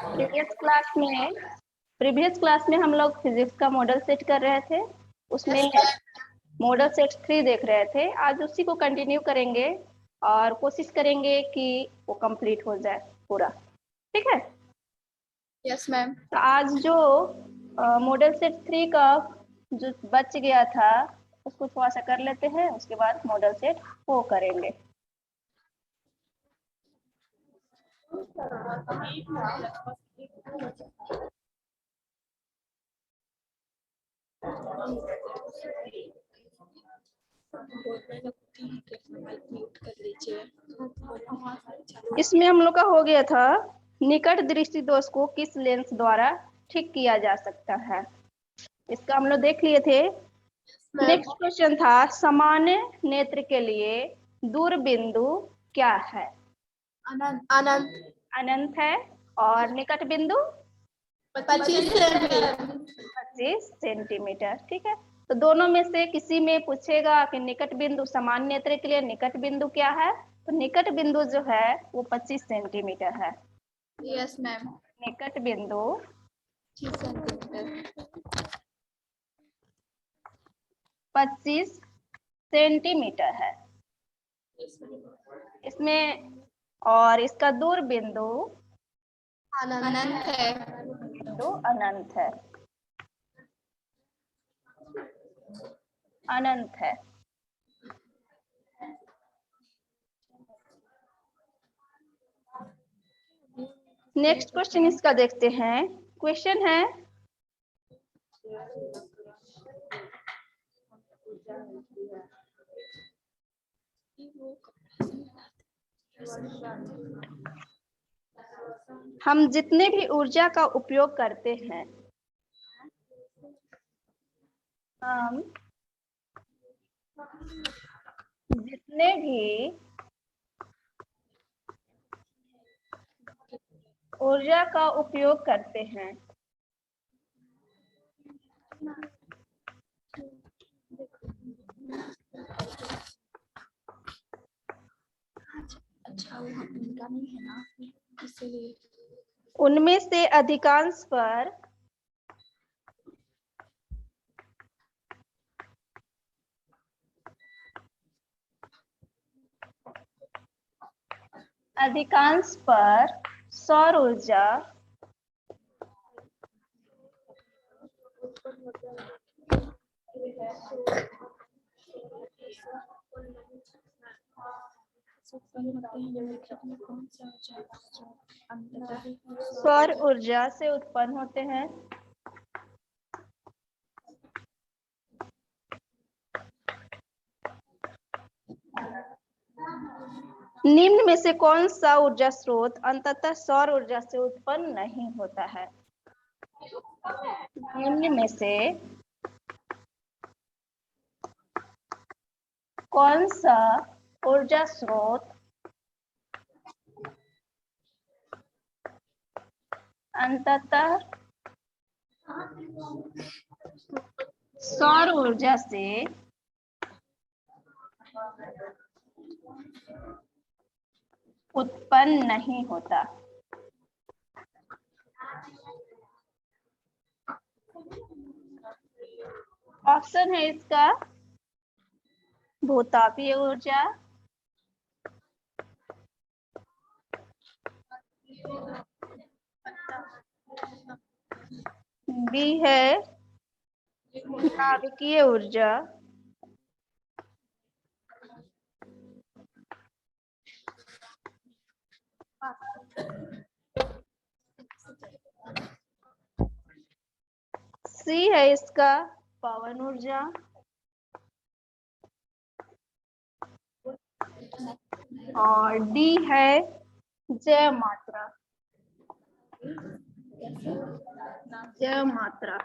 Previous class में हम लोग फिजिक्स का मॉडल सेट कर रहे थे, उसमें मॉडल सेट 3 देख रहे थे। आज उसी को कंटिन्यू करेंगे और कोशिश करेंगे कि वो कंप्लीट हो जाए पूरा। ठीक है? Yes ma'am. तो आज जो मॉडल सेट 3 का जो बच गया था उसको थोड़ा सा कर लेते हैं, उसके बाद मॉडल सेट 4 करेंगे। इसमें हम लोग का हो गया था निकट दृष्टि दोष को किस लेंस द्वारा ठीक किया जा सकता है, इसका हम लोग देख लिए थे। नेक्स्ट क्वेश्चन था सामान्य नेत्र के लिए दूर बिंदु क्या है? अनंत। अनंत है। और निकट बिंदु 25 सेंटीमीटर। ठीक है, तो दोनों में से किसी में पूछेगा कि निकट बिंदु सामान्य नेत्र के लिए निकट बिंदु क्या है, तो निकट बिंदु जो है वो 25 सेंटीमीटर है। Yes ma'am. निकट बिंदु 25 सेंटीमीटर है इसमें। और इसका दूर बिंदु अनंत है। बिंदु अनंत है, अनंत है। नेक्स्ट क्वेश्चन इसका देखते हैं। क्वेश्चन है हम जितने भी ऊर्जा का उपयोग करते हैं, हम जितने भी ऊर्जा का उपयोग करते हैं, उनमें से अधिकांश पर सौर ऊर्जा से उत्पन्न होते हैं। निम्न में से कौन सा ऊर्जा स्रोत अंततः सौर ऊर्जा से उत्पन्न नहीं होता है? निम्न में से कौन सा ऊर्जा स्रोत अंततः सौर ऊर्जा से उत्पन्न नहीं होता? ऑप्शन है इसका भूतापीय ऊर्जा, बी है नाभिकीय ऊर्जा, सी है इसका पवन ऊर्जा, और डी है जय मात्रा। जय मात्रा।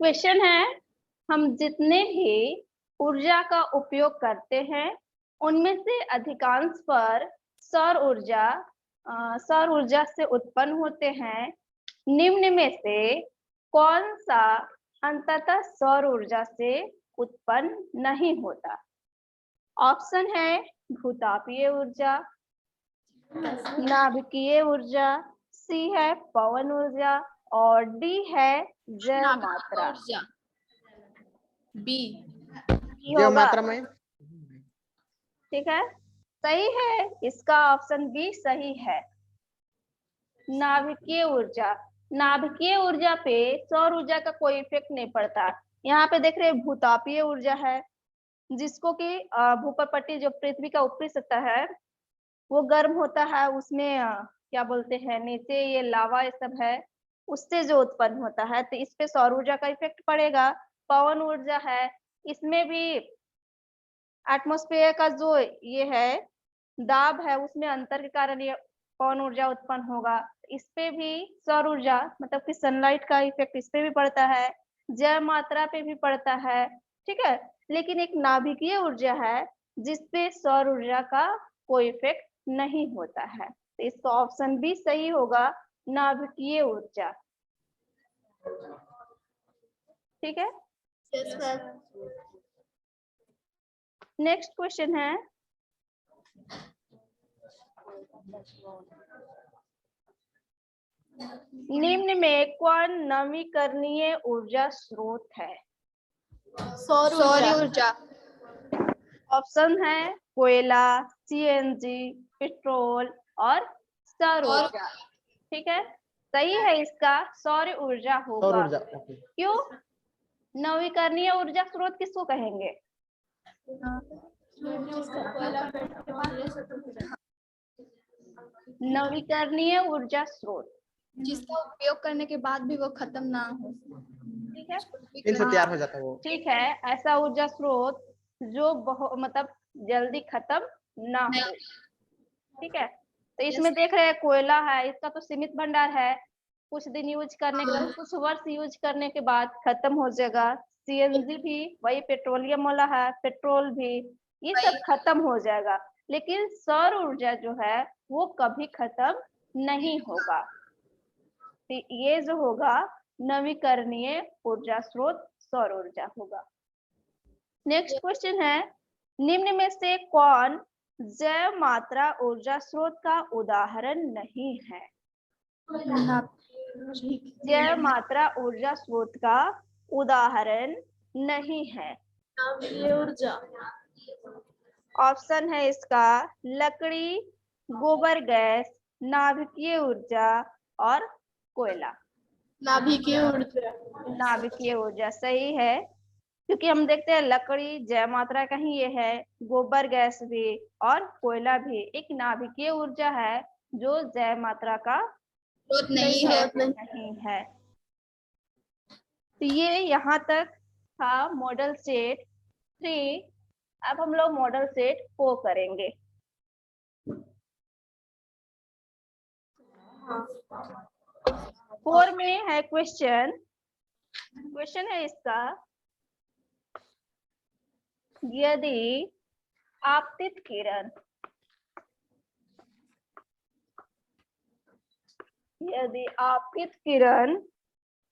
क्वेश्चन है हम जितने भी ऊर्जा का उपयोग करते हैं उनमें से अधिकांश पर सौर ऊर्जा से उत्पन्न होते हैं। निम्न में से कौन सा अंततः सौर ऊर्जा से उत्पन्न नहीं होता? ऑप्शन है भूतापीय ऊर्जा, नाभिकीय ऊर्जा, सी है पवन ऊर्जा और डी है जैव मात्रा। ऊर्जा बी जैव मात्रा में ठीक है, सही है, इसका ऑप्शन बी सही है। नाभिकीय ऊर्जा, नाभिकीय ऊर्जा पे सौर ऊर्जा का कोई इफेक्ट नहीं पड़ता। यहाँ पे देख रहे हैं भूतापीय ऊर्जा है, जिसको कि भूपटपट्टी जो पृथ्वी का ऊपरी सतह है वो गर्म होता है, उसमें क्या बोलते हैं नीचे ये लावा ये सब है, उससे जो उत्पन्न होता है, तो इस पे सौर ऊर्जा का इफेक्ट पड़ेगा। पवन ऊर्जा है, इसमें भी एटमॉस्फेयर का जो ये है दाब है उसमें अंतर के कारण ये पवन ऊर्जा उत्पन्न होगा। इस पे भी सौर ऊर्जा मतलब कि सनलाइट का इफेक्ट इस पे भी पड़ता है, जैव मात्रा पे भी पड़ता है। ठीक है, लेकिन एक नाभिकीय ऊर्जा है जिसपे सौर ऊर्जा का कोई इफेक्ट नहीं होता है, तो इसका ऑप्शन बी सही होगा, नाभिकीय ऊर्जा। ठीक है, यस मैम। नेक्स्ट क्वेश्चन है, निम्न में कौन नवीकरणीय ऊर्जा स्रोत है? सौर ऊर्जा ऑप्शन है कोयला, सीएनजी, पेट्रोल और सौर ऊर्जा। ठीक है, सही है, इसका सौर ऊर्जा सौर होगा। ऊर्जा। क्यों? नवीकरणीय ऊर्जा स्रोत किसको कहेंगे? नवीकरणीय ऊर्जा स्रोत जिसका उपयोग करने के बाद भी वो खत्म ना हो। ठीक है, इनसे तैयार हो जाता है वो। ठीक है, ऐसा ऊर्जा स्रोत जो बहुत मतलब जल्दी खत्म ना हो। ठीक है, तो इसमें देख रहे हैं कोयला है, इसका तो सीमित भंडार है, कुछ दिन यूज करने के बाद, कुछ वर्ष यूज करने के बाद खत्म हो जाएगा। सीएनजी भी वही पेट्रोलियम वाला है, पेट्रोल भी, ये सब खत्म हो जाएगा। लेकिन सौर ऊर्जा जो है वो कभी खत्म नहीं होगा। तो ये जो होगा नवीकरणीय ऊर्जा स्रोत सौर ऊर्जा होगा। नेक्स्ट क्वेश्चन है, निम्न में से कौन जैव मात्रा ऊर्जा स्रोत का उदाहरण नहीं है? जैव मात्रा ऊर्जा स्रोत का उदाहरण नहीं है। ऊर्जा ऑप्शन है इसका लकड़ी, गोबर गैस, नाभिकीय ऊर्जा और कोयला। नाभिकीय ऊर्जा नाभिकीय ऊर्जा सही है, क्योंकि हम देखते हैं लकड़ी जैव मात्रा का ही ये है, गोबर गैस भी और कोयला भी एक नाभिकीय ऊर्जा है जो जैव मात्रा का नहीं है। नहीं है। तो ये यहाँ तक था मॉडल सेट 3। अब हम लोग मॉडल सेट 4 करेंगे। फोर में है क्वेश्चन है इसका, यदि आपतित किरण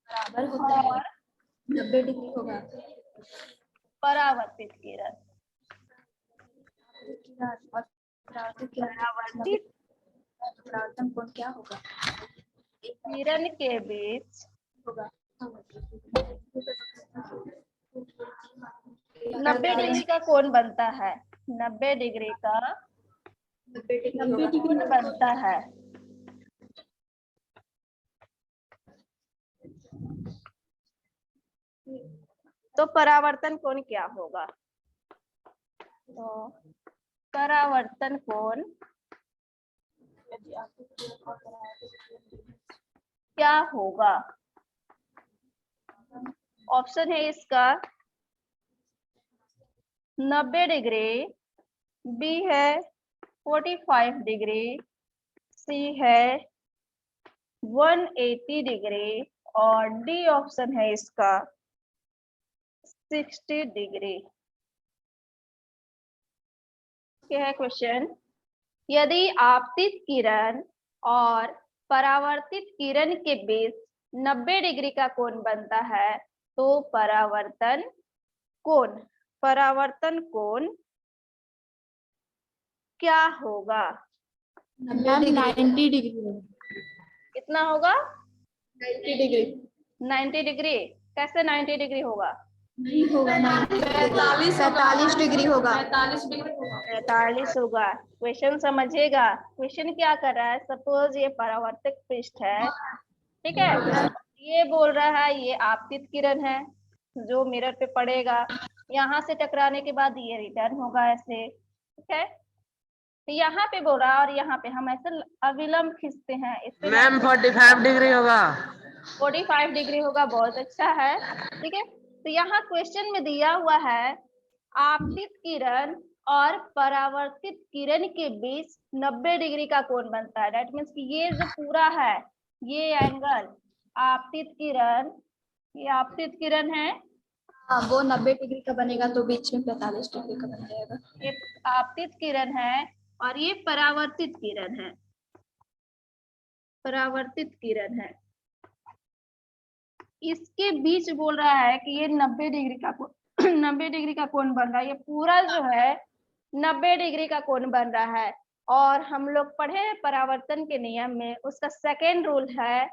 बराबर होता है 90 डिग्री होगा। परावर्तित किरण परावर्तन कोण क्या होगा? किरण के बीच होगा 90 डिग्री का कोण बनता है। 90 डिग्री का 90 डिग्री कोण बनता है। तो परावर्तन कोण क्या होगा? तो परावर्तन कोण क्या होगा? ऑप्शन है इसका 90 डिग्री, बी है 45 डिग्री, सी है 180 डिग्री और डी ऑप्शन है इसका 60 डिग्री। क्या है क्वेश्चन? यदि आपतित किरण और परावर्तित किरण के बीच 90 डिग्री का कोण बनता है तो परावर्तन कोण क्या होगा? मैम 90 डिग्री होगा। कितना होगा? 90 डिग्री 90 डिग्री। कैसे 90 डिग्री होगा? नहीं होगा, 45 डिग्री होगा। 45 होगा। क्वेश्चन समझिएगा, क्वेश्चन क्या कर रहा है, सपोज ये परावर्तक पृष्ठ है, ठीक है, ये बोल रहा है ये आपतित किरण है जो मिरर पे पड़ेगा, यहाँ से टकराने के बाद ये रिटर्न होगा ऐसे, ठीक है। तो यहाँ पे बोल रहा है और यहाँ पे हम ऐसे अविलंब खींचते हैं, इससे मैम 45 डिग्री होगा। 45 डिग्री होगा, बहुत अच्छा है, ठीक है। तो यहाँ क्वेश्चन में दिया हुआ है आपतित किरण और परावर्तित किरण के बीच 90 डिग्री का कोण बनता है। दैट मीन्स कि ये जो पूरा है ये एंगल आपतित किरण, ये आपतित किरण है, हाँ, वो 90 डिग्री का बनेगा तो बीच में 45 डिग्री का बन जाएगा। ये आपतित किरण है और ये परावर्तित किरण है, परावर्तित किरण है। इसके बीच बोल रहा है कि ये 90 डिग्री का 90 डिग्री का कोण बन रहा है, ये पूरा जो है 90 डिग्री का कोण बन रहा है। और हम लोग पढ़े हैं परावर्तन के नियम में, उसका सेकेंड रूल है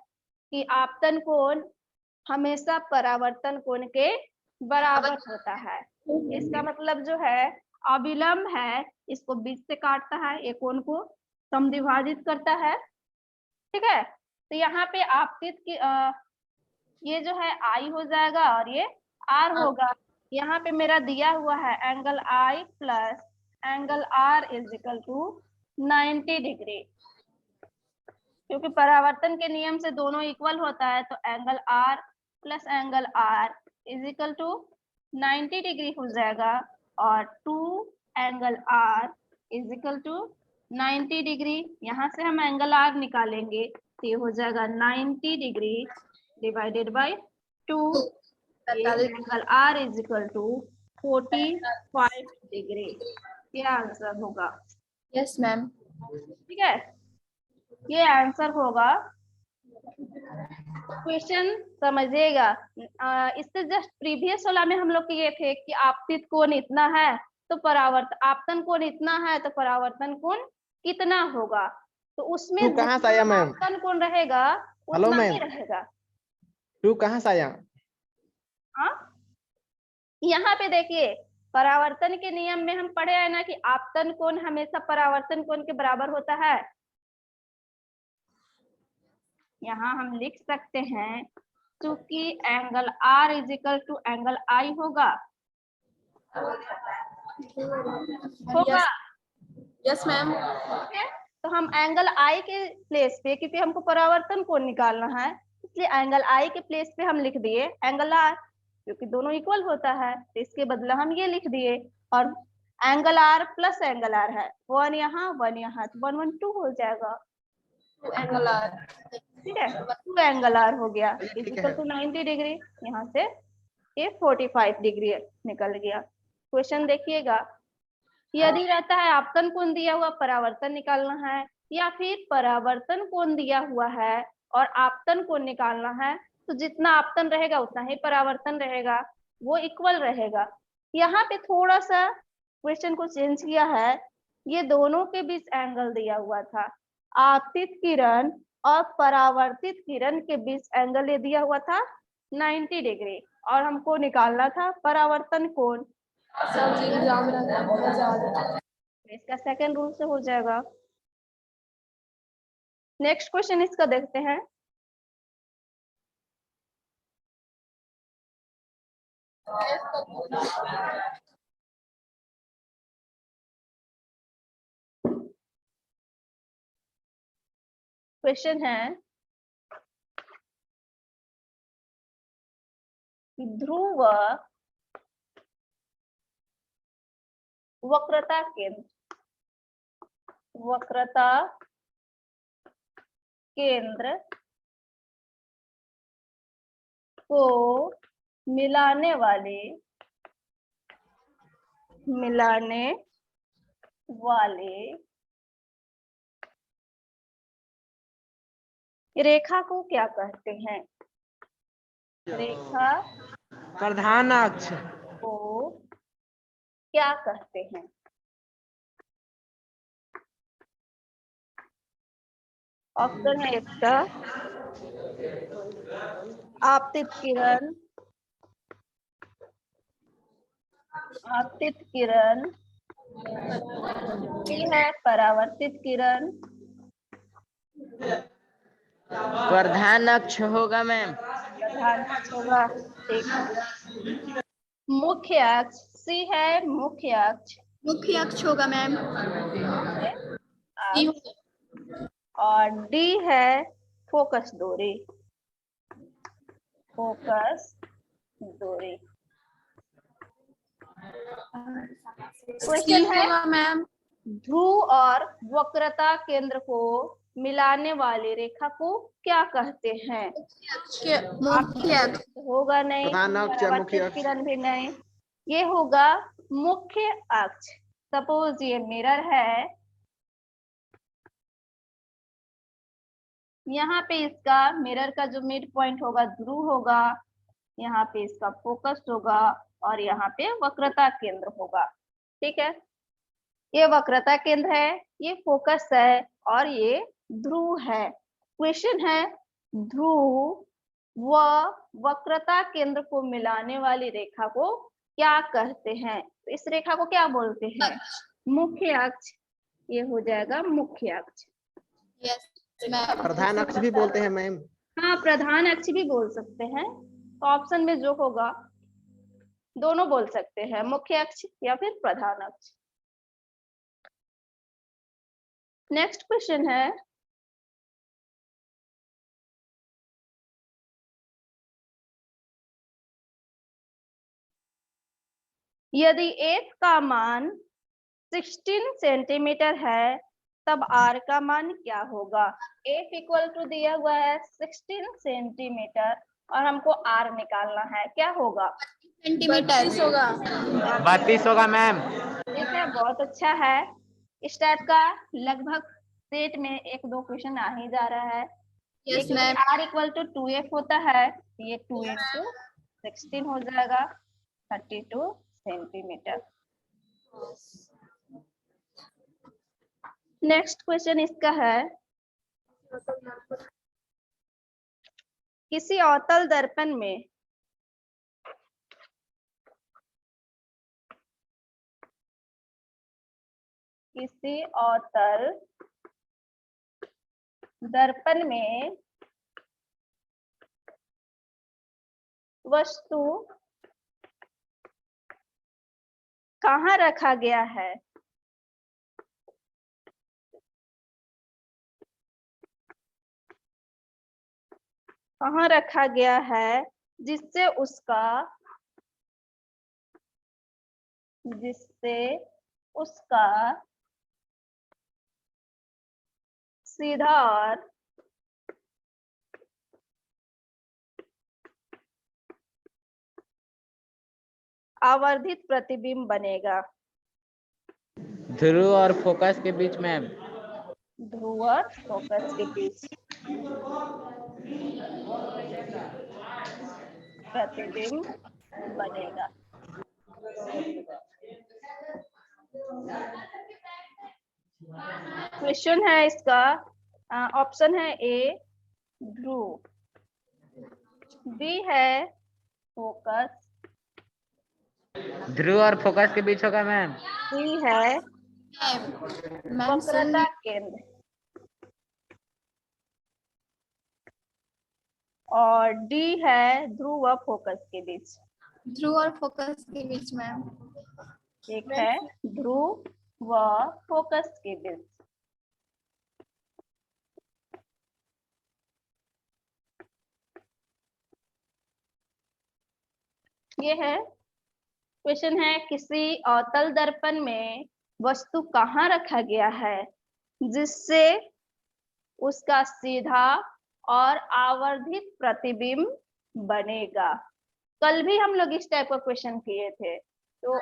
कि आपतन कोण हमेशा परावर्तन कोण के बराबर होता है। इसका मतलब जो है अविलंब है, इसको बीच से काटता है, ये कोण को समद्विभाजित करता है, ठीक है। तो यहाँ पे आपतित की ये जो है आई हो जाएगा और ये आर होगा। यहाँ पे मेरा दिया हुआ है angle I plus angle R is equal to 90 degree. क्योंकि परावर्तन के नियम से दोनों इक्वल होता है तो angle R plus angle R is equal to 90 degree हो जाएगा और 2 angle R is equal to 90 degree. यहाँ से हम एंगल आर निकालेंगे तो ये हो जाएगा 90 degree divided by 2, angle R is equal to 45 degree. ये आंसर होगा। Yes ma'am. ठीक है, ये आंसर होगा। क्वेश्चन समझिएगा, इससे जस्ट प्रीवियस वाला में हम लोग किए थे कि आपतित कोण इतना है तो आपतन कोण इतना है तो परावर्तन कोण कितना होगा, तो उसमें तू कहाँ से आया मैम? आपतन कोण रहेगा हेलो उतना मैम, ही रहेगा। तू कहाँ से आया? हाँ, यहाँ पे देखिए परावर्तन के नियम में हम पढ़े हैं ना कि आपतन कोण हमेशा परावर्तन कोण के बराबर होता है। यहाँ हम लिख सकते हैं क्योंकि angle R is equal to angle I होगा, होगा। Yes ma'am. तो हम एंगल आई के प्लेस पे, क्योंकि हमको परावर्तन कोण निकालना है, इसलिए एंगल आई के प्लेस पे हम लिख दिए एंगल आर, क्योंकि दोनों इक्वल होता है तो इसके बदला हम ये लिख दिए। और angle R plus angle R है, 1 यहाँ 1 यहाँ, तो 1 1 2 हो जाएगा, एंगल आर। ठीक है, 2 एंगल आर हो गया इज ठीक इक्वल है। To 90 degree. यहाँ से ये 45 डिग्री निकल गया। क्वेश्चन देखिएगा, यदि रहता है आपतन कोण दिया हुआ परावर्तन निकालना है, या फिर परावर्तन कोण दिया हुआ है और आपतन कोण निकालना है, तो जितना आपतन रहेगा उतना ही परावर्तन रहेगा, वो इक्वल रहेगा। यहाँ पे थोड़ा सा क्वेश्चन को चेंज किया है, ये दोनों के बीच एंगल दिया हुआ था, आपतित किरण और परावर्तित किरण के बीच एंगल ये दिया हुआ था 90 डिग्री और हमको निकालना था परावर्तन कोण। इसका सेकंड रूल से हो जाएगा। नेक्स्ट क्वेश्चन इसका देखते हैं। क्वेश्चन है ध्रुव वक्रता केंद्र को मिलाने वाले रेखा को क्या कहते हैं? रेखा प्रधान अक्ष। को क्या कहते हैं? ऑप्शन है इसका आपतित किरण, आपतित किरण, बी है परावर्तित किरण, प्रधान अक्ष होगा मैम। प्रधान अक्ष होगा। ठीक है। मुख्य अक्ष, सी है मुख्य अक्ष, मुख्य अक्ष होगा मैम। अक्ष, और डी है फोकस दूरी, फोकस दूरी। क्वेश्चन है मैम। ध्रुव और वक्रता केंद्र को मिलाने वाली रेखा को क्या कहते हैं? मुख्य अक्ष होगा नहीं, प्रधान अक्ष या मुख्य परावर्तित अक्ष? किरण भी नहीं, ये होगा मुख्य अक्ष। सपोज ये मिरर है, यहाँ पे इसका मिरर का जो मिड पॉइंट होगा ध्रुव होगा, यहाँ पे इसका फोकस होगा और यहाँ पे वक्रता केंद्र होगा। ठीक है, ये वक्रता केंद्र है, ये फोकस है और ये ध्रुव है। क्वेश्चन है ध्रुव व वक्रता केंद्र को मिलाने वाली रेखा को क्या कहते हैं? तो इस रेखा को क्या बोलते हैं? मुख्य अक्ष। ये हो जाएगा मुख्य अक्ष। प्रधान अक्ष भी बोलते हैं मैम। हाँ, प्रधान अक्ष भी बोल सकते हैं, तो ऑप्शन में जो होगा दोनों बोल सकते हैं, मुख्य अक्ष या फिर प्रधान अक्ष। नेक्स्ट क्वेश्चन है यदि f का मान 16 सेंटीमीटर है तब r का मान क्या होगा? f इक्वल टू दिया हुआ है 16 सेंटीमीटर और हमको r निकालना है, क्या होगा? सेंटीमीटर होगा। 32 होगा मैम। ठीक है, बहुत अच्छा है। इस टाइप का लगभग सेट में 1-2 क्वेश्चन आ ही जा रहा है। Yes ma'am. r equal to 2f होता है, ये 2 into 16 हो जाएगा 32 सेंटीमीटर। नेक्स्ट क्वेश्चन इसका है किसी अवतल दर्पण में किसी अवतल दर्पण में वस्तु कहाँ रखा गया है? कहाँ रखा गया है जिससे उसका सीधा और आवर्धित प्रतिबिंब बनेगा? ध्रुव और फोकस के बीच मैम। ध्रुव और फोकस के बीच प्रतिबिंब बनेगा। क्वेश्चन है इसका, ऑप्शन है ए ध्रुव, बी है फोकस, ध्रुव और फोकस के बीच होगा मैम। सी है मैम वक्रता केंद्र और डी है ध्रुव व फोकस के बीच। ध्रुव और फोकस के बीच मैम। एक है ध्रुव व फोकस के बीच। ये है क्वेश्चन है किसी अवतल दर्पण में वस्तु कहाँ रखा गया है जिससे उसका सीधा और आवर्धित प्रतिबिंब बनेगा? कल भी हम लोग इस टाइप का क्वेश्चन किए थे। तो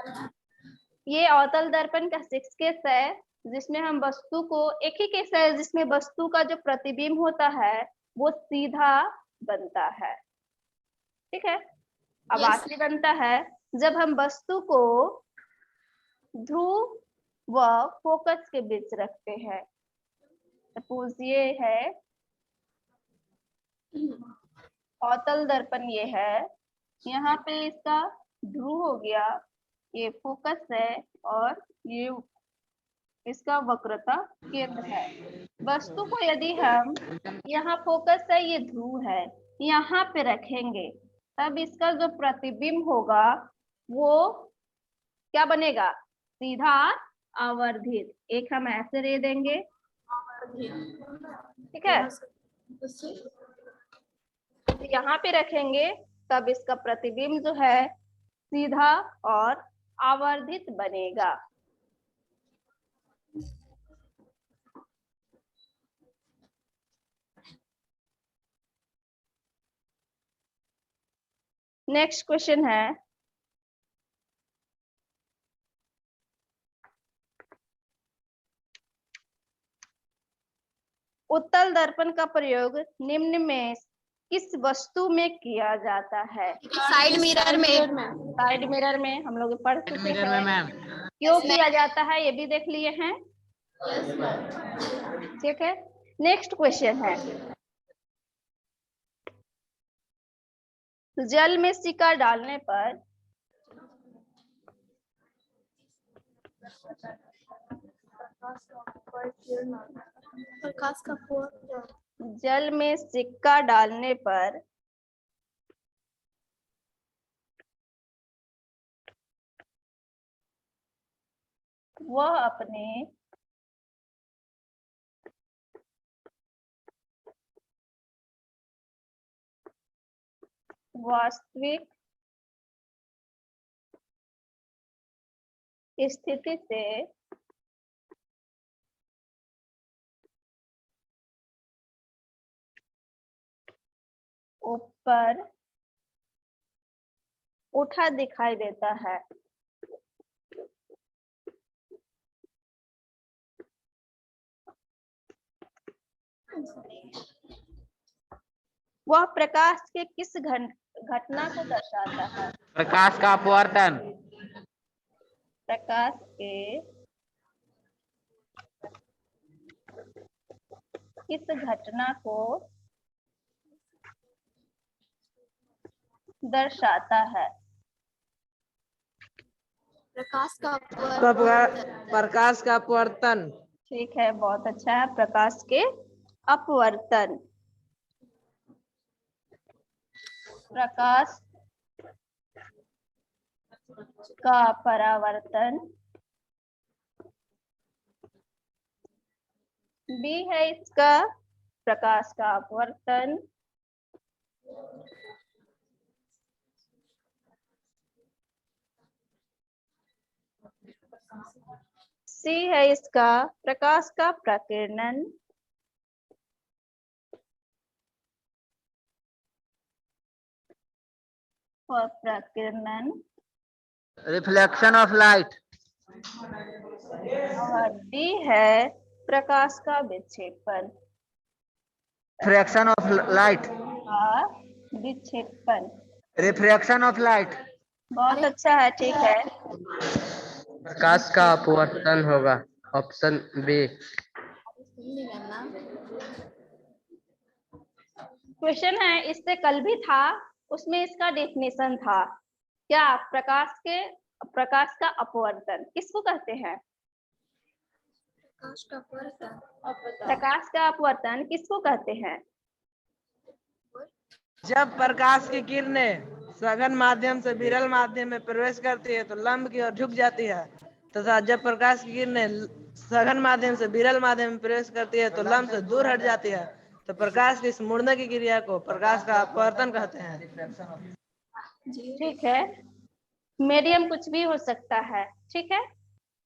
ये अवतल दर्पण का 6 केस है जिसमें हम वस्तु को, एक ही केस है जिसमें वस्तु का जो प्रतिबिंब होता है वो सीधा बनता है। ठीक है, अब आखिरी बनता है जब हम वस्तु को ध्रुव व फोकस के बीच रखते हैं। सपोज ये है अवतल दर्पण ये है, यहाँ पे इसका ध्रुव हो गया, ये फोकस है और ये इसका वक्रता केंद्र है। वस्तु को यदि हम यहाँ फोकस है, ये ध्रुव है, यहाँ पे रखेंगे तब इसका जो प्रतिबिंब होगा वो क्या बनेगा, सीधा आवर्धित। एक हम ऐसे दे देंगे, ठीक है, यहाँ पे रखेंगे तब इसका प्रतिबिंब जो है सीधा और आवर्धित बनेगा। नेक्स्ट क्वेश्चन है, उत्तल दर्पण का प्रयोग निम्न में किस वस्तु में किया जाता है? साइड मिरर में। साइड मिरर में हम लोग पढ़ चुके मिरर में हैं। मैम। क्यों किया जाता है ये भी देख लिए हैं, ठीक है। नेक्स्ट क्वेश्चन है, जल में सिक्का डालने पर प्रकाश का जल में सिक्का डालने पर वह अपने वास्तविक स्थिति से ऊपर उठा दिखाई देता है। वह प्रकाश के किस घटना को दर्शाता है? प्रकाश का अपवर्तन। प्रकाश के किस घटना को दर्शाता है? प्रकाश का प्रकाश का अपवर्तन। ठीक है, बहुत अच्छा है, प्रकाश के अपवर्तन। प्रकाश का परावर्तन बी है इसका, प्रकाश का अपवर्तन सी है इसका, प्रकाश का प्रकीर्णन और प्रकीर्णन रिफ्लेक्शन ऑफ लाइट। और डी है प्रकाश का विक्षेपण। Refraction of light. विक्षेपण, रिफ्रैक्शन ऑफ लाइट। बहुत अच्छा है, ठीक है। प्रकाश का अपवर्तन होगा, ऑप्शन बी। क्वेश्चन है, इससे कल भी था, उसमें इसका डेफिनेशन था क्या, प्रकाश का अपवर्तन किसको कहते हैं? प्रकाश का अपवर्तन किसको कहते हैं? जब प्रकाश की किरणें सघन माध्यम से विरल माध्यम में प्रवेश करती है तो लंब की ओर झुक जाती है, तथा जब प्रकाश की किरणें सघन माध्यम से विरल माध्यम में प्रवेश करती है तो लंब से दूर हट जाती है, तो प्रकाश की इस मुड़ने की क्रिया को प्रकाश का अपवर्तन कहते हैं। ठीक है, मीडियम कुछ भी हो सकता है, ठीक है।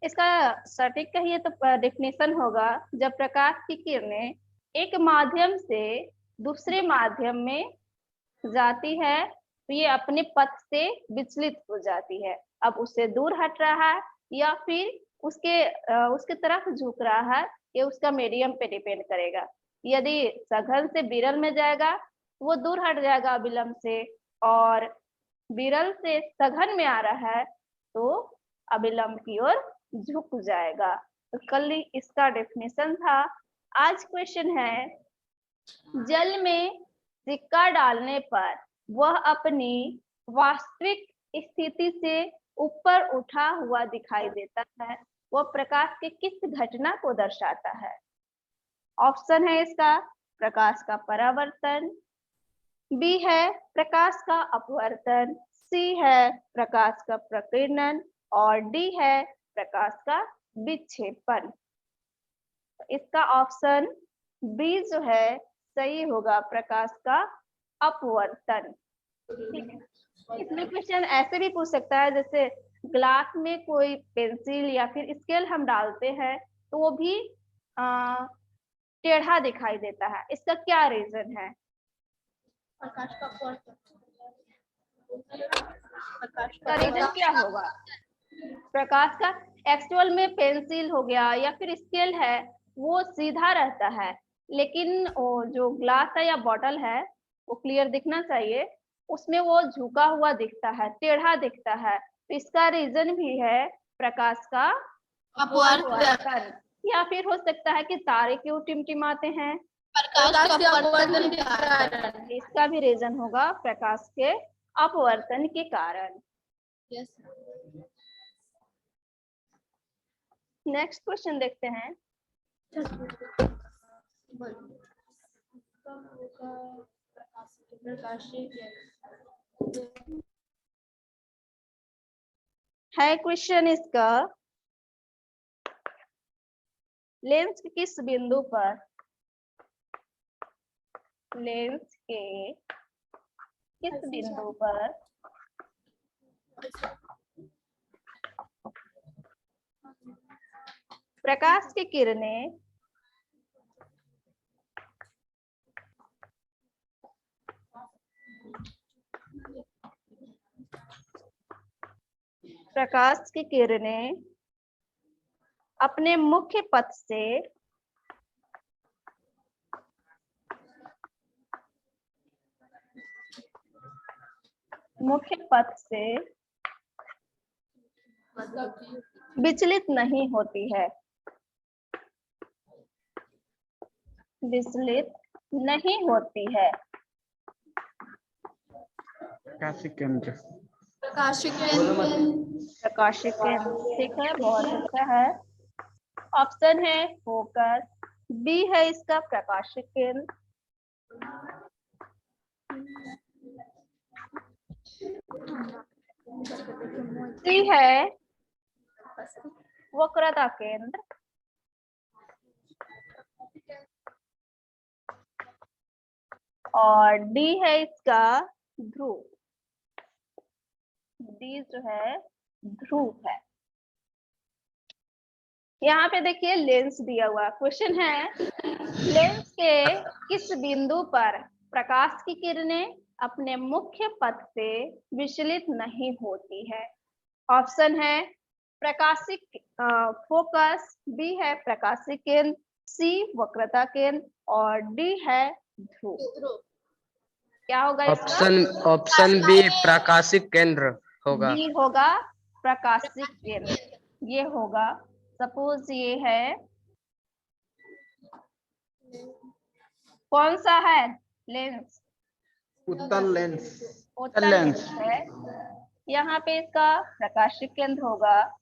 इसका सटीक कहिए तो डेफिनेशन होगा, जब प्रकाश की किरणें एक माध्यम से दूसरे माध्यम में जाती है तो ये अपने पथ से विचलित हो जाती है। अब उससे दूर हट रहा है या फिर उसके तरफ झुक रहा है, ये उसका मीडियम पे डिपेंड करेगा। यदि सघन से विरल में जाएगा तो वो दूर हट जाएगा अविलंब से, और विरल से सघन में आ रहा है तो अविलंब की ओर झुक जाएगा। तो कल इसका डेफिनेशन था। आज क्वेश्चन है, जल में सिक्का डालने पर वह अपनी वास्तविक स्थिति से ऊपर उठा हुआ दिखाई देता है, वह प्रकाश के किस घटना को दर्शाता है? ऑप्शन है इसका प्रकाश का परावर्तन, बी है प्रकाश का अपवर्तन, सी है प्रकाश का प्रकीर्णन और डी है प्रकाश का विक्षेपण। इसका ऑप्शन बी जो है सही होगा, प्रकाश का अपवर्तन। ठीक है, इसमें क्वेश्चन ऐसे भी पूछ सकता है, जैसे ग्लास में कोई पेंसिल या फिर स्केल हम डालते हैं तो वो भी टेढ़ा दिखाई देता है, इसका क्या रीजन है? प्रकाश का अपवर्तन। इसका रीजन क्या होगा? प्रकाश का एक्चुअल में पेंसिल हो गया या फिर स्केल है वो सीधा रहता है, लेकिन वो जो ग्लास है या बॉटल है वो क्लियर दिखना चाहिए, उसमें वो झुका हुआ दिखता है, टेढ़ा दिखता है। तो इसका रीजन भी है प्रकाश का अपवर्तन। या फिर हो सकता है कि तारे क्यों टिमटिमाते हैं, प्रकाश का अपवर्तन के कारण। इसका भी रीजन होगा प्रकाश के अपवर्तन के कारण। नेक्स्ट क्वेश्चन देखते हैं। है क्वेश्चन इसका, लेंस के किस बिंदु पर प्रकाश की किरणें अपने मुख्य पथ से विचलित नहीं होती है, प्रकाशिक केंद्र। प्रकाशिक केंद्र, ठीक है, बहुत अच्छा है। ऑप्शन है फोकस, बी है इसका प्रकाशिक केंद्र, सी है वक्रता केंद्र और डी है इसका ध्रुव। डी जो है ध्रुव है। यहाँ पे देखिए लेंस दिया हुआ क्वेश्चन है, लेंस के किस बिंदु पर प्रकाश की किरणें अपने मुख्य पथ से विचलित नहीं होती है? ऑप्शन है प्रकाशिक फोकस, बी है प्रकाशिक केंद्र, सी वक्रता केंद्र और डी है ध्रुव। क्या होगा इसका? ऑप्शन बी प्रकाशिक केंद्र होगा। बी होगा प्रकाशिक केंद्र, ये होगा। सपोज ये है, कौन सा है लेंस? उत्तल लेंस। उत्तल लेंस है, यहाँ पे इसका प्रकाशिक केंद्र होगा।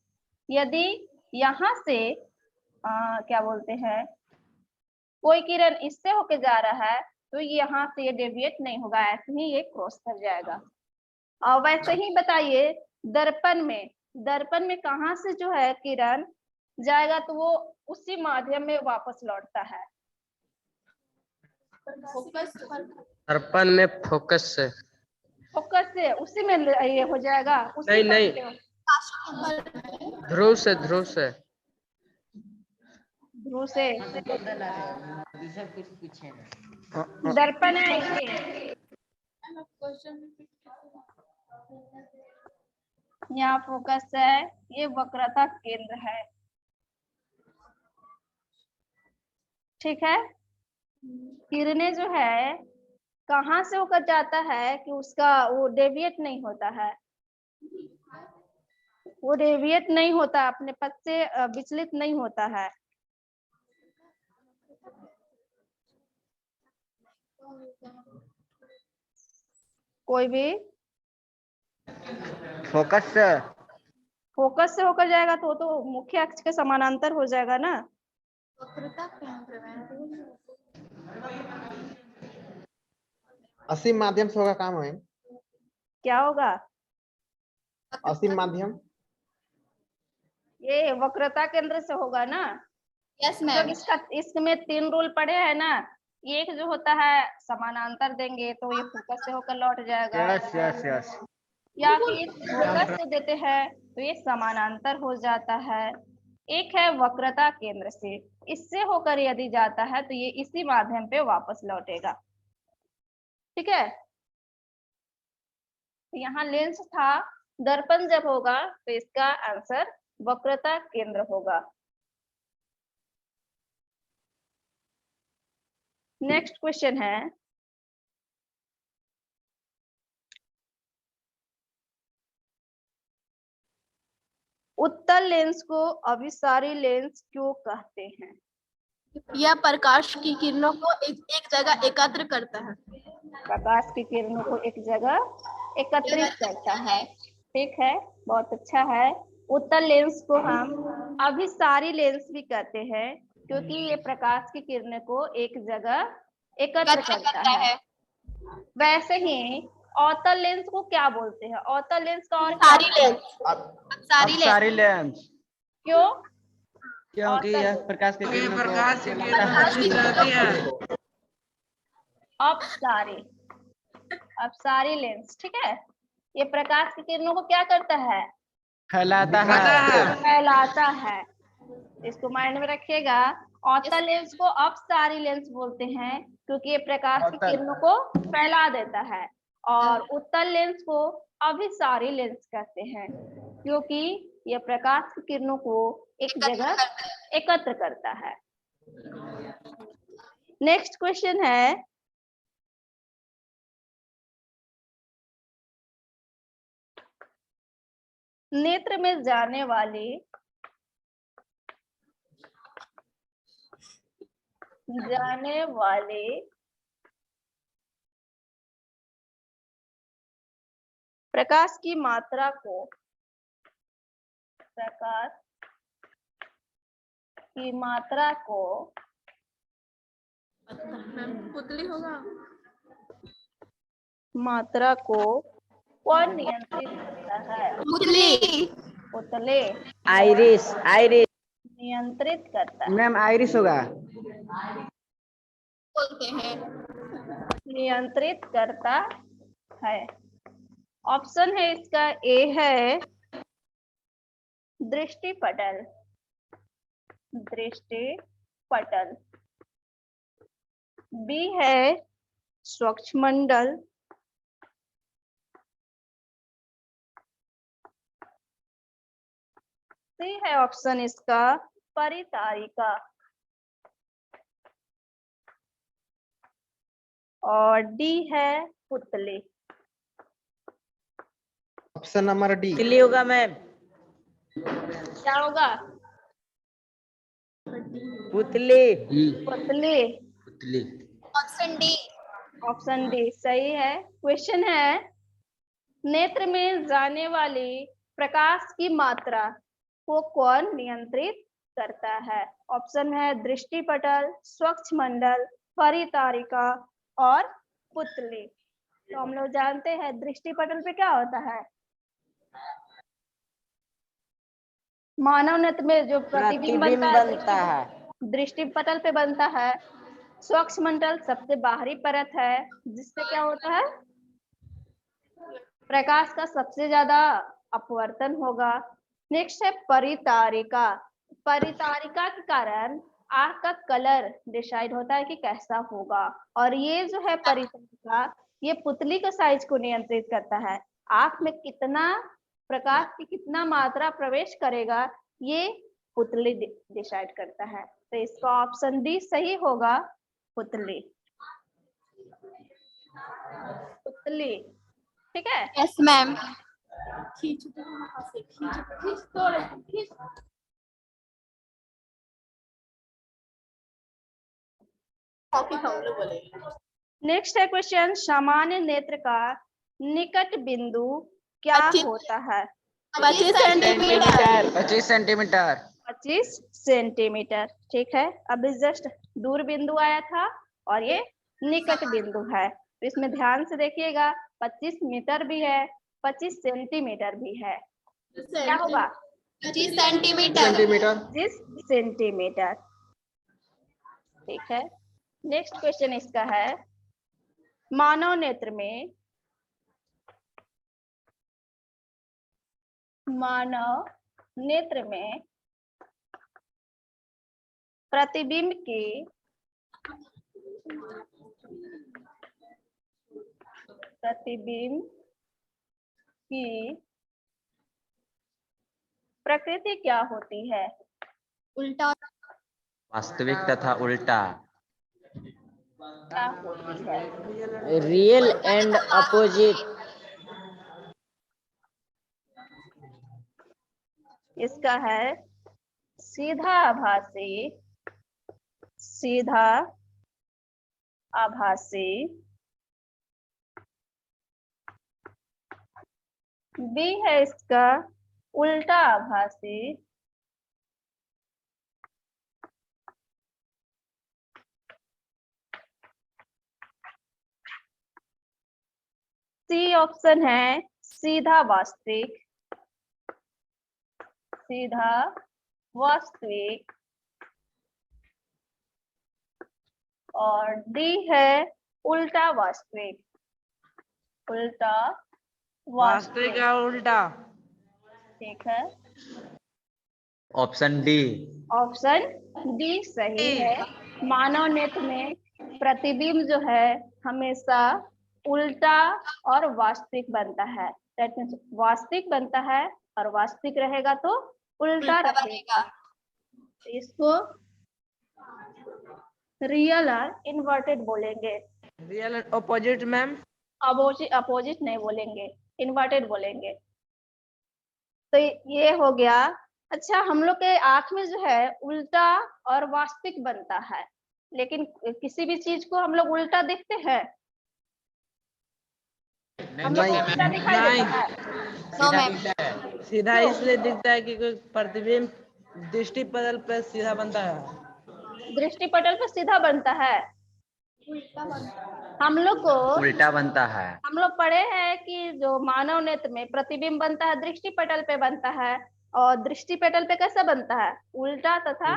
यदि यहाँ से क्या बोलते हैं, कोई किरण इससे होके जा रहा है तो यहाँ से ये डेविएट नहीं होगा, ऐसे ही ये क्रॉस कर जाएगा। और वैसे ही बताइए दर्पण में कहाँ से जो है किरण जाएगा तो वो उसी माध्यम में वापस लौटता है। दर्पण में फोकस से उसी में ये हो जाएगा। नहीं, ध्रुव से दर्पण है यहाँ फोकस है, ये वक्रता केंद्र है, ठीक है। किरणें जो है कहाँ से होकर जाता है कि उसका वो डेविएट नहीं होता है, वो डेविएट नहीं होता, अपने पथ से विचलित नहीं होता है। कोई भी फोकस से फोकस से होकर जाएगा तो मुख्य अक्ष के समानांतर हो जाएगा ना। वक्रता केंद्र में असीम माध्यम से होगा काम है। क्या होगा? असीम माध्यम ये वक्रता केंद्र से होगा ना। यस तो मैम। इसमें 3 रूल पड़े हैं ना। एक जो होता है समानांतर देंगे तो ये फोकस से होकर लौट जाएगा, यस यस यस या फिर फोकस से देते हैं तो ये समानांतर हो जाता है। एक है वक्रता केंद्र से, इससे होकर यदि जाता है तो ये इसी माध्यम पे वापस लौटेगा। ठीक है, तो यहाँ लेंस था, दर्पण जब होगा तो इसका आंसर वक्रता केंद्र होगा। नेक्स्ट क्वेश्चन है, उत्तल लेंस को अभिसारी लेंस क्यों कहते हैं? यह प्रकाश की किरणों को एक जगह एकत्र करता है। प्रकाश की किरणों को एक जगह एकत्रित करता है। ठीक है, बहुत अच्छा है। उत्तल लेंस को हम अभिसारी लेंस भी कहते हैं क्योंकि ये प्रकाश की किरणों को एक जगह एकत्र करता है। वैसे ही अवतल लेंस को क्या बोलते हैं? अवतल लेंस का और क्या सारी लेंस सारी लेंस क्यों? क्योंकि यह प्रकाश की ये किरणों को प्रकाश की किरणें खींचती है। अपसारी लेंस, ठीक है, ये प्रकाश की किरणों को क्या करता है? फैलाता पता है। है फैलाता है। इसको माइंड में रखिएगा। अवतल लेंस को अपसारी लेंस बोलते हैं क्योंकि ये प्रकाश की अवतल। किरणों को फैला देता है, और उत्तल लेंस को अभिसारी लेंस कहते हैं क्योंकि ये प्रकाश की किरणों को एक जगह एकत्र करता है। नेक्स्ट क्वेश्चन है, नेत्र में जाने वाले प्रकाश की मात्रा को पुतली होगा। मात्रा को कौन नियंत्रित करता है? पुतली। पुतले आइरिस नियंत्रित करता है। मैम आइरिस होगा। बोलते हैं। नियंत्रित करता है। ऑप्शन है इसका, ए है दृष्टिपटल, बी है स्वच्छमंडल, सी है ऑप्शन इसका परितारिका, और डी है पुतले। ऑप्शन नंबर डी पुतली होगा मैम। क्या होगा? पुतली पुतले। Option D. ऑप्शन डी सही है। क्वेश्चन है, नेत्र में जाने वाली प्रकाश की मात्रा को कौन नियंत्रित करता है? ऑप्शन है दृष्टिपटल, स्वच्छमंडल, परितारिका और पुतली। तो हम लोग जानते हैं दृष्टिपटल पे क्या होता है? मानव नेत्र में जो प्रतिबिंब बनता है दृष्टिपटल पे बनता है। स्वच्छमंडल सबसे बाहरी परत है जिससे क्या होता है? प्रकाश का सबसे ज्यादा अपवर्तन होगा। नेक्स्ट है परितारिका। परितारिका के कारण आंख का कलर डिसाइड होता है कि कैसा होगा, और ये जो है परितारिका, ये पुतली के साइज को नियंत्रित करता है। आंख में कितना प्रकाश की कितना मात्रा प्रवेश करेगा ये पुतली डिसाइड करता है। तो इसका ऑप्शन डी सही होगा, पुतली। पुतली, ठीक है। Yes ma'am. खींच दो वहां से, खींच थोड़े खींच। कॉपी हम लोग बोलेंगे। नेक्स्ट है क्वेश्चन, सामान्य नेत्र का निकट बिंदु क्या 25 होता है? 25 सेंटीमीटर। 25 सेंटीमीटर। 25 सेंटीमीटर। ठीक है, अभी जस्ट दूर बिंदु आया था और ये निकट बिंदु है, तो इसमें ध्यान से देखिएगा, 25 मीटर भी है, 25 सेंटीमीटर भी है। क्या होगा? 25 सेंटीमीटर। सेंटीमीटर। 25 सेंटीमीटर। ठीक है, नेक्स्ट क्वेश्चन इसका है, मानव नेत्र में प्रतिबिंब की प्रकृति क्या होती है? उल्टा। वास्तविक तथा उल्टा। क्या होती है? Real and opposite. इसका है सीधा आभासी, बी है इसका उल्टा आभासी, सी ऑप्शन है सीधा वास्तविक, और डी है उल्टा वास्तविक। वास्तविक का उल्टा। ठीक है, ऑप्शन डी। ऑप्शन डी सही है। मानव नेत्र में प्रतिबिंब जो है हमेशा उल्टा और वास्तविक बनता है। दैट मीन्स वास्तविक बनता है और वास्तविक रहेगा तो उल्टा रहेगा। इसको रियल और इन्वर्टेड बोलेंगे। Real and opposite ma'am. Opposite नहीं बोलेंगे, इन्वर्टेड बोलेंगे। तो ये हो गया। अच्छा, हम लोग के आंख में जो है उल्टा और वास्तविक बनता है, लेकिन किसी भी चीज को हम लोग उल्टा देखते हैं? हम लोग को उल्टा दिखाई देता है? सीधा इसलिए दिखता है कि कोई प्रतिबिंब दृष्टि पटल पर सीधा बनता है। दृष्टि पटल पर सीधा बनता है। हम लोग को उल्टा बनता है। हम लोग पढ़े हैं कि जो मानव नेत्र में प्रतिबिंब बनता है दृष्टि पटल पे बनता है, और दृष्टि पटल पे कैसा बनता है? उल्टा तथा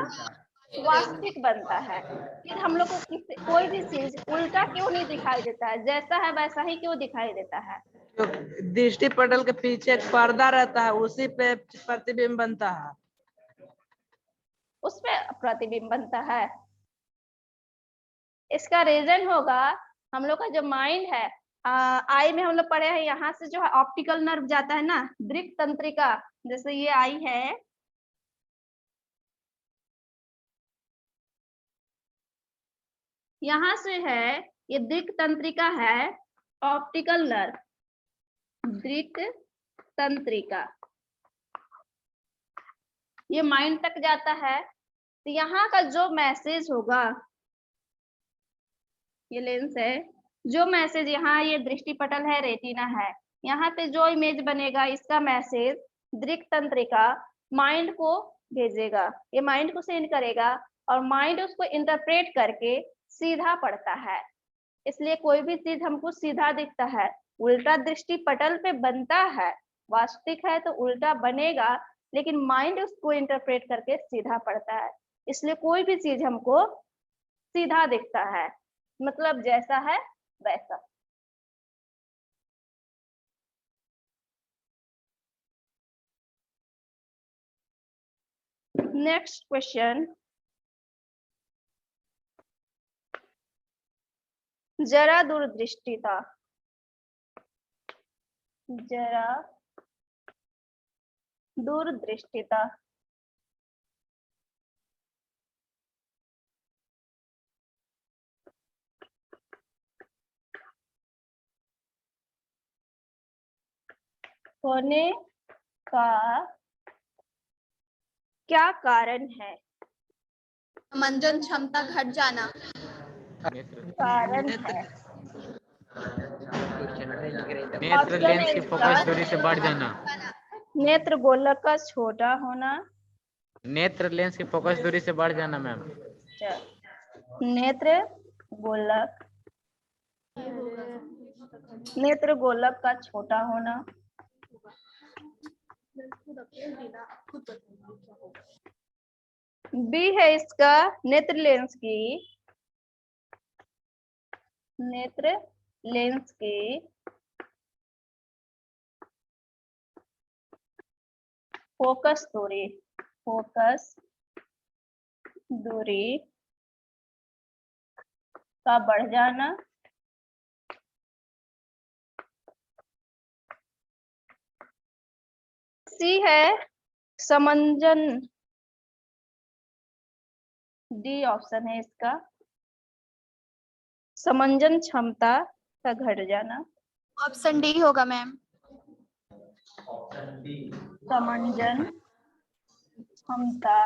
वास्तविक बनता है। फिर हम लोग को कोई भी चीज उल्टा क्यों नहीं दिखाई देता है? जैसा है वैसा ही क्यों दिखाई देता है? तो दृष्टि पटल के पीछे एक पर्दा रहता है, उसी पे प्रतिबिंब बनता है। उसपे प्रतिबिंब बनता है। इसका रीजन होगा हम लोग का जो माइंड है, आई में हम लोग पढ़े हैं, यहाँ से जो है ऑप्टिकल नर्व जाता है ना, दृक् तंत्रिका। जैसे ये आई है, यहाँ से है ये दृक् तंत्रिका है, ऑप्टिकल नर्व, दृक् तंत्रिका, ये माइंड तक जाता है। तो यहाँ का जो मैसेज होगा, ये लेंस है, जो मैसेज यहाँ ये दृष्टि पटल है, रेटिना है, यहाँ पे जो इमेज बनेगा इसका मैसेज दृक् तंत्रिका माइंड को भेजेगा। ये माइंड को सेंड करेगा और माइंड उसको इंटरप्रेट करके सीधा पढ़ता है। इसलिए कोई भी चीज हमको सीधा दिखता है, उल्टा दृष्टि पटल पे बनता है, वास्तविक है तो उल्टा बनेगा, लेकिन माइंड उसको इंटरप्रेट करके सीधा पढ़ता है। इसलिए कोई भी चीज हमको सीधा दिखता है, मतलब जैसा है वैसा। नेक्स्ट क्वेश्चन, जरा दूरदृष्टिता, जरा दूरदृष्टिता होने का क्या कारण है? मंजन क्षमता घट जाना। कारण है नेत्र Option लेंस है की इसका फोकस दूरी से बढ़ जाना। नेत्र गोलक का छोटा होना। नेत्र लेंस की फोकस दूरी से बढ़ जाना मैम। अच्छा, नेत्र गोलक का छोटा होना। बी है इसका नेत्र लेंस की फोकस दूरी का बढ़ जाना। सी है समंजन। डी ऑप्शन है इसका समंजन क्षमता का घट जाना। ऑप्शन डी होगा मैम। समंजन क्षमता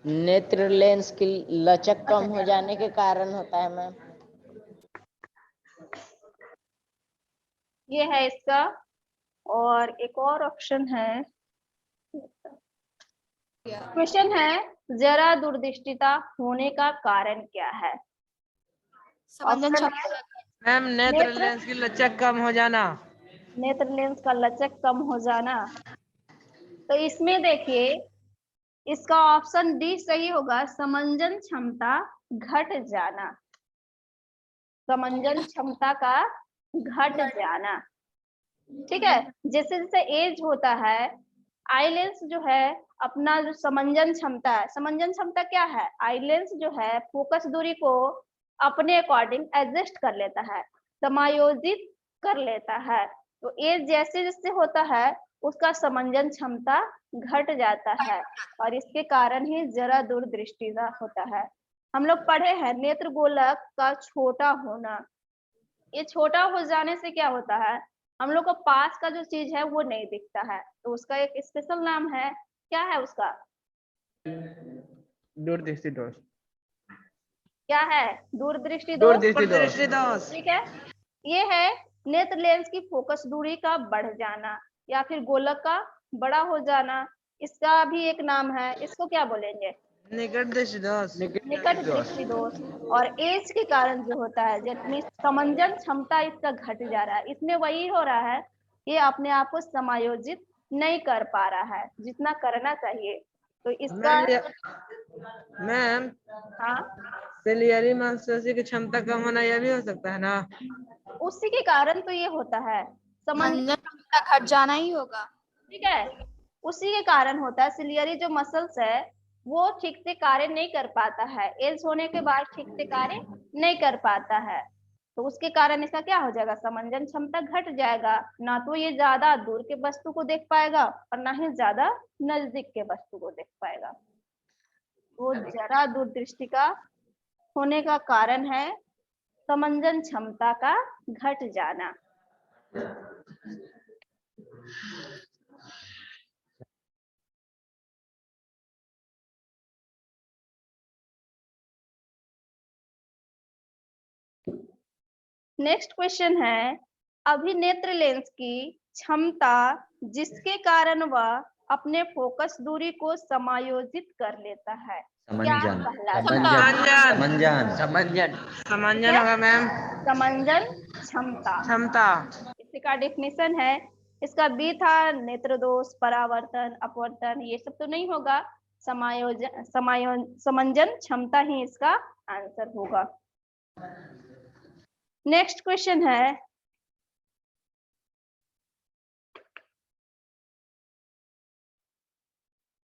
नेत्र लेंस की लचक कम हो जाने के कारण होता है मैम। ये है इसका। और एक और ऑप्शन है। क्वेश्चन है जरा दूरदृष्टिता होने का कारण क्या है? समंजन ऑप्शन क्षमता। मैम नेत्र लेंस की लचक कम हो जाना। नेत्र लेंस का लचक कम हो जाना। तो इसमें देखिए इसका ऑप्शन डी सही होगा समंजन क्षमता घट जाना। समंजन क्षमता का घट जाना। ठीक है, जैसे जैसे एज होता है आई लेंस जो है अपना जो समंजन क्षमता है, समंजन क्षमता क्या है? आई लेंस जो है फोकस दूरी को अपने अकॉर्डिंग एडजस्ट कर लेता है, समायोजित कर लेता है। तो एज जैसे जैसे होता है उसका समंजन क्षमता घट जाता है और इसके कारण ही जरा दूरदृष्टि होता है। हम लोग पढ़े हैं नेत्र गोलक का छोटा होना। ये छोटा हो जाने से क्या होता है हम लोग को पास का जो चीज है वो नहीं दिखता है, तो उसका एक स्पेशल नाम है। क्या है उसका? दूरदृष्टि दोष। क्या है? दूरदृष्टि दोष। दूरदृष्टि दोष। दूरदृष्टि दोष। ठीक है, ये है नेत्र लेंस की फोकस दूरी का बढ़ जाना या फिर गोलक का बड़ा हो जाना। इसका भी एक नाम है, इसको क्या बोलेंगे? निकट दृष्टि दोष। निकट दृष्टि दोष। और एज के कारण जो होता है जितनी समंजन क्षमता इसका घट जा रहा है, इसमें वही हो रहा है ये अपने आप को समायोजित नहीं कर पा रहा है जितना करना चाहिए। तो इसका मैम हाँ सिलियरी मांसपेशी की क्षमता कम होना यह भी हो सकता है ना? उसी के कारण तो ये होता है समंजन क्षमता घट जाना ही होगा। ठीक है, उसी के कारण होता है। सिलियरी जो मसल्स है वो ठीक से कार्य नहीं कर पाता है, एज होने के बाद ठीक से कार्य नहीं कर पाता है। तो उसके कारण इसका क्या हो जाएगा? समंजन क्षमता घट जाएगा। ना तो ये ज्यादा दूर के वस्तु को देख पाएगा और ना ही ज्यादा नजदीक के वस्तु को देख पाएगा। वो जरा दूरदृष्टि का होने का कारण है समंजन क्षमता का घट जाना। नेक्स्ट क्वेश्चन है अभिनेत्र लेंस की क्षमता जिसके कारण वह अपने फोकस दूरी को समायोजित कर लेता है। क्या कहलाता है? समंजन। समंजन। समंजन होगा मैम। समंजन क्षमता। क्षमता। इसी का डेफिनेशन है। इसका बी था नेत्र दोष, परावर्तन, अपवर्तन, ये सब तो नहीं होगा। समंजन क्षमता ही इसका आंसर होगा। नेक्स्ट क्वेश्चन है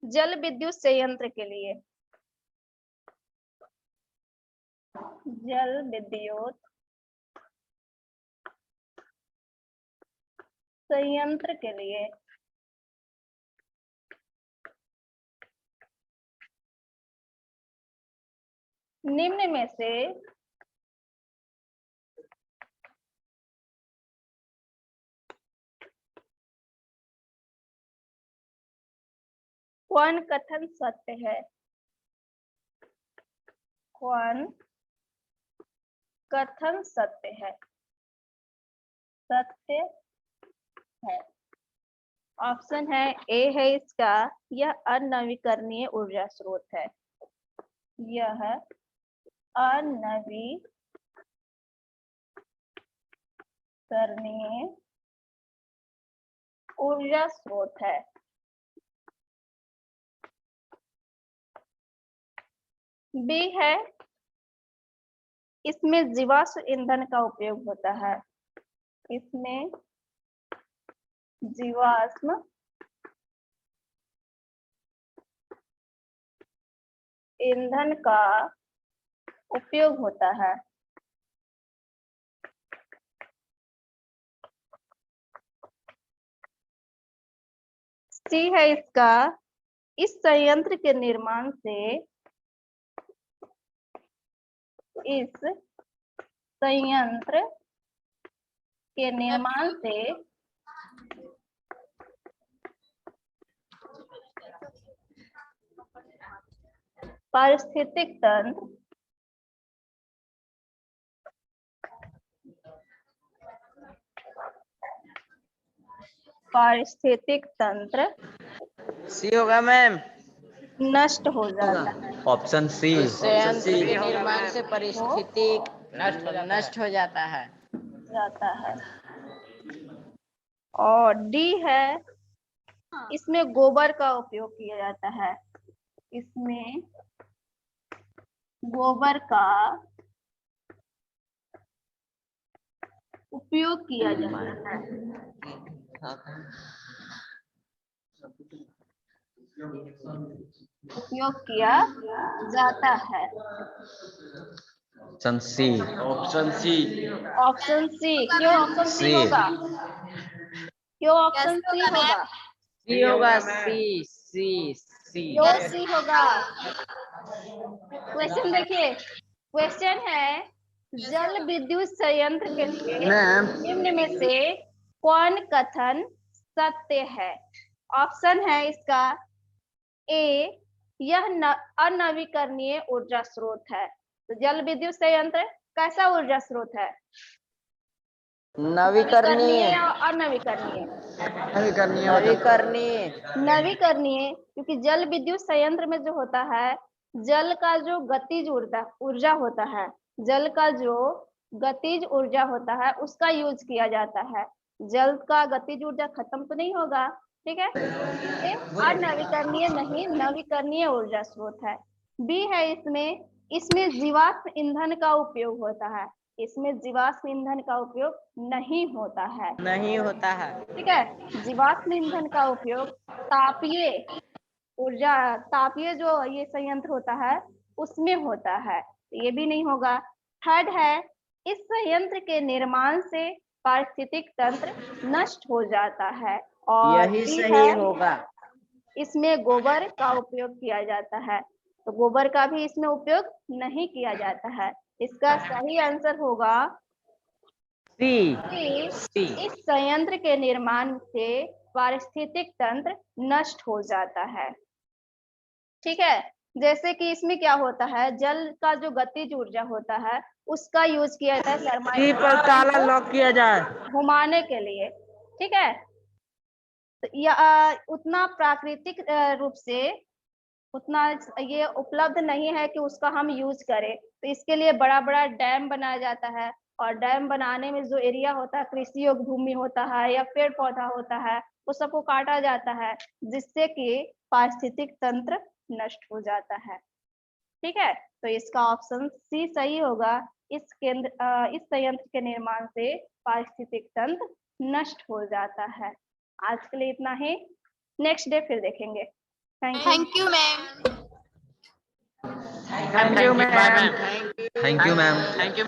जल विद्युत संयंत्र के लिए। जल विद्युत संयंत्र के लिए निम्न में से कौन कथन सत्य है? कौन कथन सत्य है, सत्य है। ऑप्शन है ए है इसका, यह अनवीकरणीय ऊर्जा स्रोत है। यह अनवीकरणीय ऊर्जा स्रोत है। बी है, इसमें जीवाश्म ईंधन का उपयोग होता है। इसमें जीवाश्म ईंधन का उपयोग होता है। सी है इसका, इस संयंत्र के निर्माण से पारिस्थितिक तंत्र सी होगा मैम। नष्ट हो जाता है। Option C. संयंत्र के निर्माण से पारिस्थितिक नष्ट हो जाता है। और डी है, इसमें गोबर का उपयोग किया जाता है। इसमें गोबर का उपयोग किया जाता है। उपयोग किया जाता है। Option C. Option C. Option C, क्यों ऑप्शन सी होगा? क्यों ऑप्शन सी होगा? सी होगा, सी सी सी। क्यों सी होगा? क्वेश्चन देखिए, क्वेश्चन है जल विद्युत संयंत्र के लिए मैम। निम्न में से कौन कथन सत्य है? ऑप्शन है इसका ए, यह अनवीकरणीय ऊर्जा स्रोत है। तो जल विद्युत संयंत्र कैसा ऊर्जा स्रोत है? नवीकरणीय। अनवीकरणीय। नवीकरणीय, क्योंकि जल विद्युत संयंत्र में जो होता है, जल का जो गतिज ऊर्जा होता है, जल का जो गतिज ऊर्जा होता है उसका यूज किया जाता है। जल का गतिज ऊर्जा खत्म तो नहीं होगा, ठीक है। अनवीकरणीय नहीं, नवीकरणीय ऊर्जा स्रोत है। बी है इसमें जीवाश्म ईंधन का उपयोग होता है। इसमें जीवाश्म ईंधन का उपयोग नहीं होता है। नहीं होता है। ठीक है, जीवाश्म ईंधन का उपयोग तापीय ऊर्जा, तापीय जो ये संयंत्र होता है उसमें होता है, तो ये भी नहीं होगा। थर्ड है, इस संयंत्र के निर्माण से पारिस्थितिक तंत्र नष्ट हो जाता है। और यही डी सही है, होगा। इसमें गोबर का उपयोग किया जाता है, तो गोबर का भी इसमें उपयोग नहीं किया जाता है। इसका सही आंसर होगा सी। इस संयंत्र के निर्माण से पारिस्थितिक तंत्र नष्ट हो जाता है। ठीक है, जैसे कि इसमें क्या होता है, जल का जो गतिज ऊर्जा होता है उसका यूज किया जाता है सी पर ताला लॉक किया जाए। घुमाने के लिए। ठीक है, तो उतना प्राकृतिक रूप से उतना ये उपलब्ध नहीं है कि उसका हम यूज करें, तो इसके लिए बड़ा बड़ा डैम बनाया जाता है। और डैम बनाने में जो एरिया होता है, कृषि योग्य भूमि होता है या पेड़ पौधा होता है, वो सबको काटा जाता है, जिससे कि पारिस्थितिक तंत्र नष्ट हो जाता है। ठीक है, तो इसका ऑप्शन सी सही होगा। इस संयंत्र के निर्माण से पारिस्थितिक तंत्र नष्ट हो जाता है। आज के लिए इतना ही, नेक्स्ट डे फिर देखेंगे। Thank you ma'am. Thank you ma'am. Thank you ma'am. Thank you.